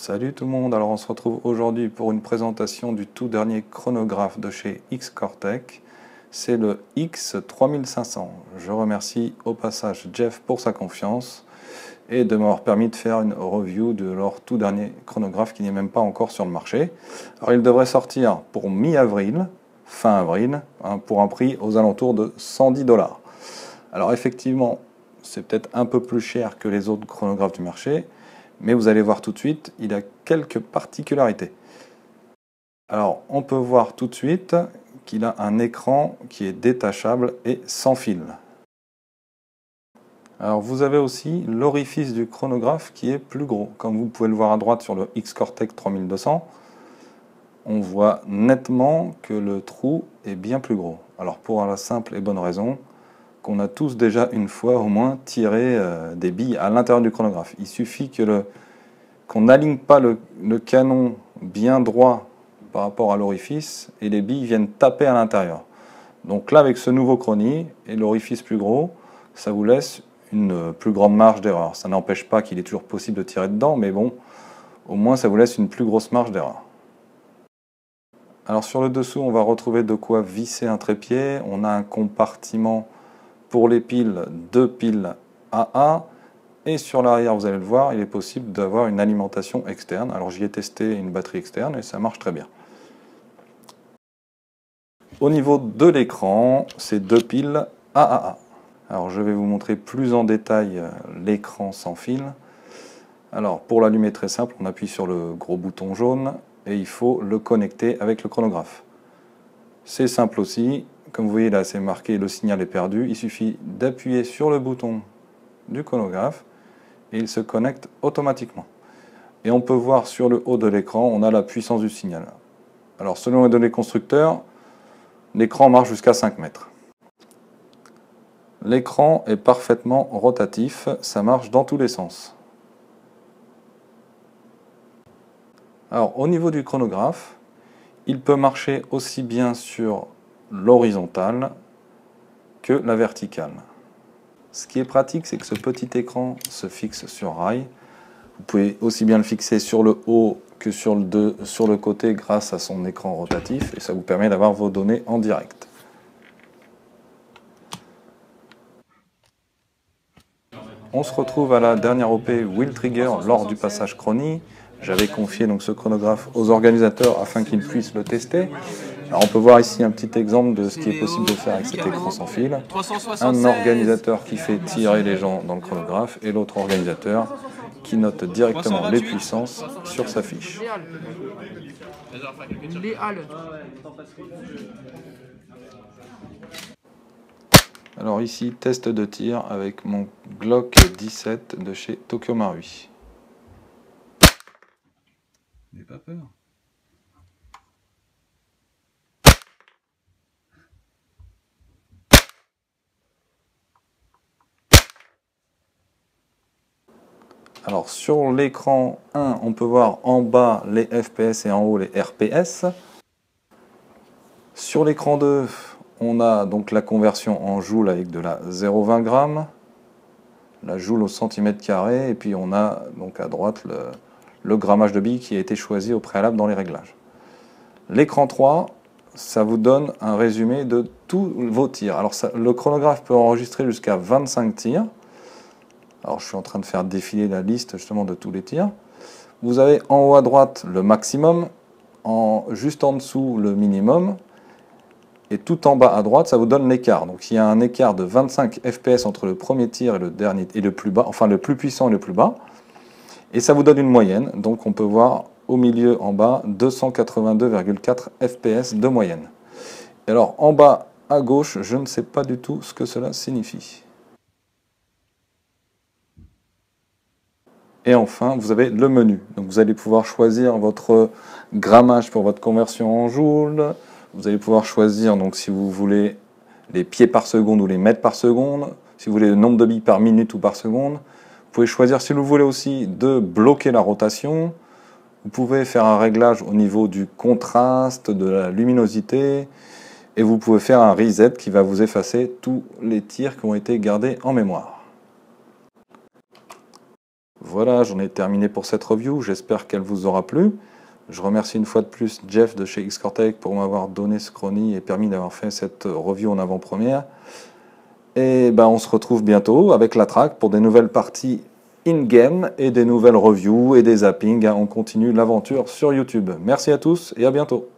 Salut tout le monde, alors on se retrouve aujourd'hui pour une présentation du tout dernier chronographe de chez X-Cortec. C'est le X3500. Je remercie au passage Jeff pour sa confiance et de m'avoir permis de faire une review de leur tout dernier chronographe qui n'est même pas encore sur le marché. Alors il devrait sortir pour mi-avril, fin avril, pour un prix aux alentours de 110 $. Alors effectivement, c'est peut-être un peu plus cher que les autres chronographes du marché, mais vous allez voir tout de suite, il a quelques particularités. Alors, on peut voir tout de suite qu'il a un écran qui est détachable et sans fil. Alors, vous avez aussi l'orifice du chronographe qui est plus gros. Comme vous pouvez le voir à droite sur le X-Cortec 3200, on voit nettement que le trou est bien plus gros. Alors, pour la simple et bonne raison qu'on a tous déjà une fois au moins tiré des billes à l'intérieur du chronographe. Il suffit qu'on n'aligne pas le canon bien droit par rapport à l'orifice et les billes viennent taper à l'intérieur. Donc là, avec ce nouveau chronie et l'orifice plus gros, ça vous laisse une plus grande marge d'erreur. Ça n'empêche pas qu'il est toujours possible de tirer dedans, mais bon, au moins ça vous laisse une plus grosse marge d'erreur. Alors sur le dessous, on va retrouver de quoi visser un trépied. On a un compartiment pour les piles, 2 piles AA. Et sur l'arrière, vous allez le voir, il est possible d'avoir une alimentation externe. Alors j'y ai testé une batterie externe et ça marche très bien. Au niveau de l'écran, c'est 2 piles AAA. Alors je vais vous montrer plus en détail l'écran sans fil. Alors pour l'allumer, très simple, on appuie sur le gros bouton jaune et il faut le connecter avec le chronographe. C'est simple aussi, comme vous voyez là c'est marqué le signal est perdu, il suffit d'appuyer sur le bouton du chronographe et il se connecte automatiquement. Et on peut voir sur le haut de l'écran, on a la puissance du signal. Alors selon les données constructeurs, l'écran marche jusqu'à 5 mètres. L'écran est parfaitement rotatif, ça marche dans tous les sens. Alors au niveau du chronographe, il peut marcher aussi bien sur l'horizontale que la verticale. Ce qui est pratique, c'est que ce petit écran se fixe sur rail. Vous pouvez aussi bien le fixer sur le haut que sur le côté grâce à son écran rotatif et ça vous permet d'avoir vos données en direct. On se retrouve à la dernière OP Wheel Trigger lors du passage chronie. J'avais confié donc ce chronographe aux organisateurs afin qu'ils puissent le tester. Alors on peut voir ici un petit exemple de ce qui est possible de faire avec cet écran sans fil. Un organisateur qui fait tirer les gens dans le chronographe et l'autre organisateur qui note directement les puissances sur sa fiche. Alors ici, test de tir avec mon Glock 17 de chez Tokyo Marui. N'aie pas peur. Alors sur l'écran 1, on peut voir en bas les FPS et en haut les RPS. Sur l'écran 2, on a donc la conversion en joule avec de la 0,20 g, la joule au centimètre carré, et puis on a donc à droite le grammage de billes qui a été choisi au préalable dans les réglages. L'écran 3, ça vous donne un résumé de tous vos tirs. Alors le chronographe peut enregistrer jusqu'à 25 tirs. Alors je suis en train de faire défiler la liste justement de tous les tirs. Vous avez en haut à droite le maximum, juste en dessous le minimum, et tout en bas à droite ça vous donne l'écart. Donc il y a un écart de 25 FPS entre le premier tir et le dernier et le plus bas, enfin le plus puissant et le plus bas. Et ça vous donne une moyenne. Donc on peut voir au milieu en bas 282,4 FPS de moyenne. Et alors en bas à gauche, je ne sais pas du tout ce que cela signifie. Et enfin, vous avez le menu. Donc vous allez pouvoir choisir votre grammage pour votre conversion en joule. Vous allez pouvoir choisir donc si vous voulez les pieds par seconde ou les mètres par seconde. Si vous voulez le nombre de billes par minute ou par seconde. Vous pouvez choisir si vous voulez aussi de bloquer la rotation. Vous pouvez faire un réglage au niveau du contraste, de la luminosité. Et vous pouvez faire un reset qui va vous effacer tous les tirs qui ont été gardés en mémoire. Voilà, j'en ai terminé pour cette review, j'espère qu'elle vous aura plu. Je remercie une fois de plus Jeff de chez Xcortech pour m'avoir donné ce chrony et permis d'avoir fait cette review en avant-première. Et ben on se retrouve bientôt avec la track pour des nouvelles parties in-game et des nouvelles reviews et des zappings. On continue l'aventure sur YouTube. Merci à tous et à bientôt.